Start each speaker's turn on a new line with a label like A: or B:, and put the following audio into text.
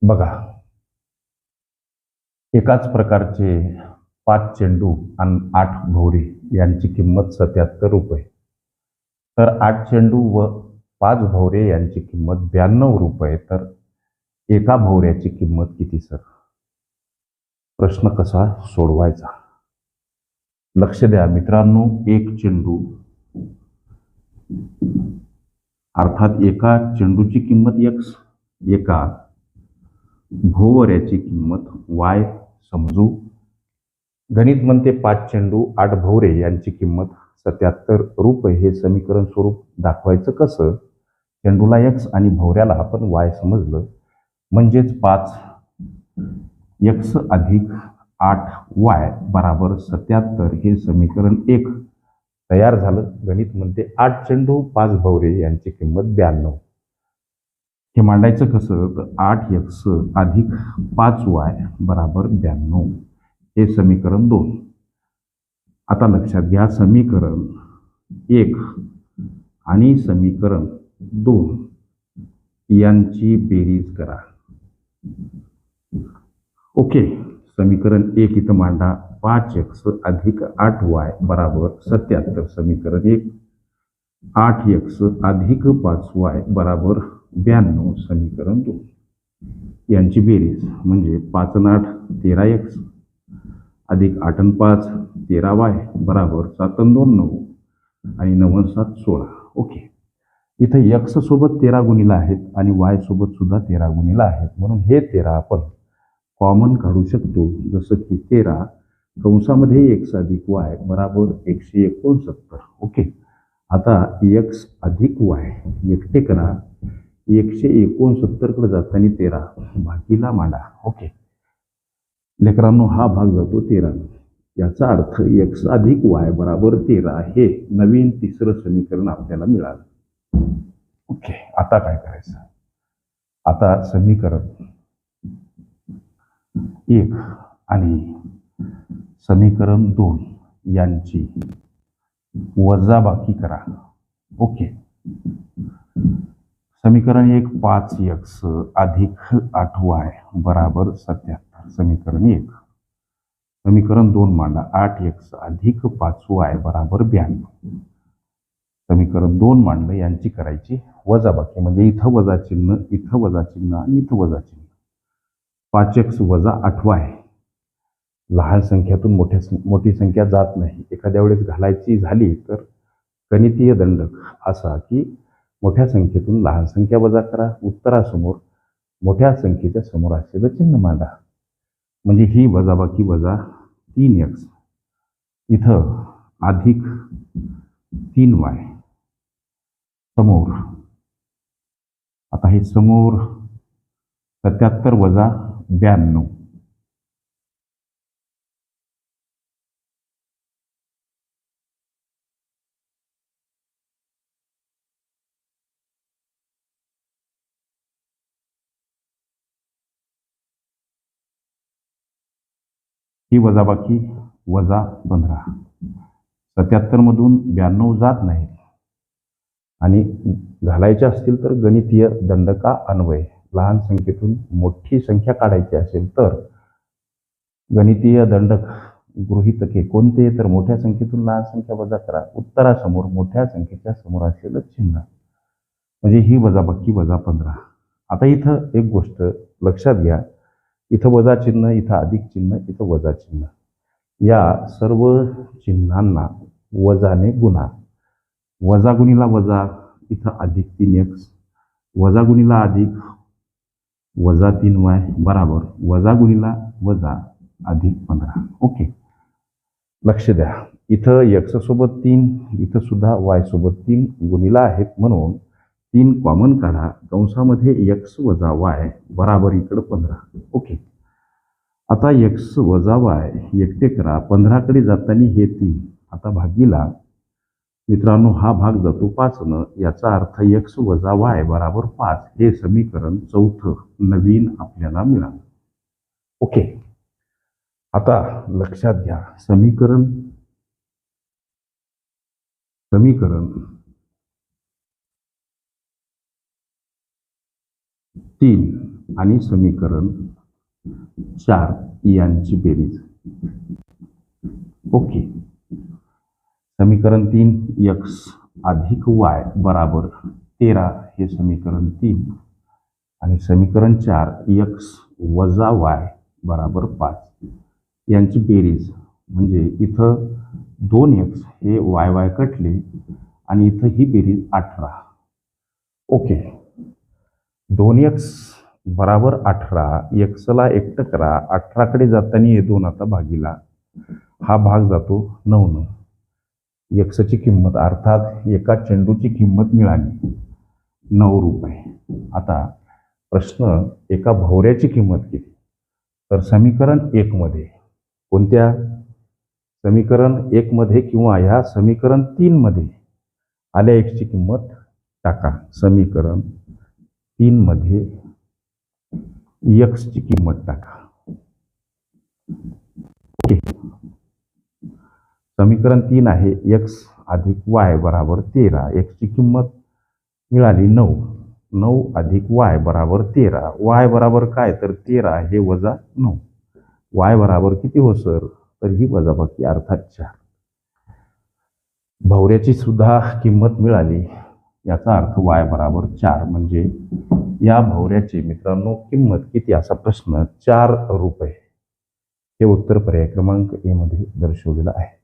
A: बघा, एकाच प्रकारचे 5 चेंडू आणि 8 भोवरे यांची किंमत ₹77. तर 8 चेंडू व 5 भोवरे यांची किंमत ₹92. तर एका भोवऱ्याची किंमत किती सर? प्रश्न कसा सोडवायचा? लक्ष द्या मित्रांनो, एक चेंडू अर्थात एका चेंडूची किंमत x, एका भोवऱ्याची किंमत y समजू. गणित म्हणते 5 चेंडू 8 भोवरे यांची किंमत ₹77. हे समीकरण स्वरूप दाखवायचं कसं? चेंडूला x आणि भोवऱ्याला आपण y समजलं, म्हणजेच 5x अधिक 8y बराबर 77 हे समीकरण 1 तयार झालं. गणित म्हणते 8 चेंडू 5 भोवरे यांची किंमत 92. हे मांडायचं कसं? तर 8x अधिक 5y बराबर 92 हे समीकरण 2. आता लक्षात घ्या, समीकरण 1 आणि समीकरण 2 यांची बेरीज करा. ओके, समीकरण 1 इथं मांडा. 5x अधिक 8y बराबर 77 समीकरण 1. 8x अधिक 5y बराबर 92 समीकरण 2. यांची बेरीज म्हणजे 5 आणि 8 13x अधिक 8 आणि 5 13y बराबर 7 आणि 2 9 आणि 9 आणि 7 16. ओके, इथं x सोबत 13 गुणिला आहेत आणि y सोबत सुद्धा 13 गुणिला आहेत, म्हणून हे 13 आपण कॉमन काढू शकतो. जसं की 13 कंसामध्ये x अधिक y बराबर 169. ओके, आता x अधिक y एकटे करा. 169 कडे जाताना 13 भागीला मांडा. ओके लेकरांनो, हा भाग जातो 13. याचा अर्थ x अधिक y बराबर 13 हे नवीन तिसरं समीकरण आपल्याला मिळालं. ओके, आता काय करायचं? आता समीकरण 1 आणि समीकरण 2 यांची वजाबाकी करा. ओके, समीकरण 1 5x अधिक 8y बराबर 77 समीकरण 1. समीकरण 2 मांडा. 8x अधिक 5y बराबर 92 समीकरण 2 मांडलं. यांची करायची वजाबाकी, म्हणजे इथं वजा चिन्ह, इथं वजा चिन्ह आणि इथं वजा चिन्ह. 5x वजा 8y. लहान संख्यातून मोठी संख्या जात नाही. एखाद्या वेळेस घालायची झाली तर गणितीय दंडक असा की मोठ्या संख्येतून लहान संख्या वजा करा, उत्तरासमोर मोठ्या संख्येच्या समोर असलेलं चिन्ह मांडा. म्हणजे ही वजाबाकी वजा 3x इथं अधिक 3y समोर. आता हे समोर 77 वजा 92 ही वजाबाकी वजा 15. 77 मधून 92 जात नाही आणि घालायचे असतील तर गणितीय दंडका अन्वय. लहान संख्येतून मोठी संख्या काढायची असेल तर गणितीय दंडक गृहीतके कोणते? तर मोठ्या संख्येतून लहान संख्या वजा करा, उत्तरासमोर मोठ्या संख्येच्या समोर असलेलं चिन्ह. म्हणजे ही वजाबाकी वजा 15. आता इथं एक गोष्ट लक्षात घ्या, इथं वजा चिन्ह, इथं अधिक चिन्ह, इथं वजा चिन्ह. या सर्व चिन्हांना वजाने गुणा. वजा गुणिला वजा, इथं अधिक 3x, वजा गुणिला अधिक वजा 3y बराबर वजा गुणिला वजा अधिक 15. ओके, लक्ष द्या, इथं x सोबत 3, इथं सुद्धा y सोबत 3 गुणिला आहेत, म्हणून 3 कॉमन काढा. कंसामध्ये x वजा y बराबर इकडं 15. ओके, आता x वजा y एकटे करा. 15 कडे जाताना हे 3 आता भागीला. मित्रांनो, हा भाग जातो 5 न. याचा अर्थ x वजा y बराबर 5 हे समीकरण 4 नवीन आपल्याला मिळालं. ओके, आता लक्षात घ्या, समीकरण 3 आणि समीकरण 4 यांची बेरीज. ओके. समीकरण 3 x अधिक y बराबर 13 हे समीकरण 3 आणि समीकरण 4 x वजा y बराबर 5 यांची बेरीज. म्हणजे इथं 2x हे y कटले आणि इथं ही बेरीज 18. ओके. 2x बराबर 18, एक्सला एकटं करा, 18 कडे जाताना हे 2 आता भागीला, हा भाग जातो 9. एक्सची किंमत अर्थात एका चेंडूची किंमत मिळाली 9 रुपये. आता प्रश्न एका भोवऱ्याची किंमत किती. तर समीकरण 1 मध्ये, कोणत्या समीकरण 1 मध्ये किंवा ह्या समीकरण 3 मध्ये आल्या एक्सची किंमत टाका. समीकरण 3 मध्ये एक्सची किंमत टाका. ओके. समीकरण 3 आहे x अधिक y बराबर 13. एक्सची किंमत मिळाली 9. 9 अधिक y बराबर 13. y बराबर काय, तर 13 हे वजा 9. y बराबर किती हो सर, तर ही वजाबाकी अर्थात 4. भोवऱ्याची सुद्धा किंमत मिळाली, याचा अर्थ y बराबर 4. म्हणजे या भोवऱ्याची मित्रांनो किंमत किती, असा प्रश्न 4 रुपये हे उत्तर पर्याय क्रमांक ए मध्ये दर्शवलेलं आहे.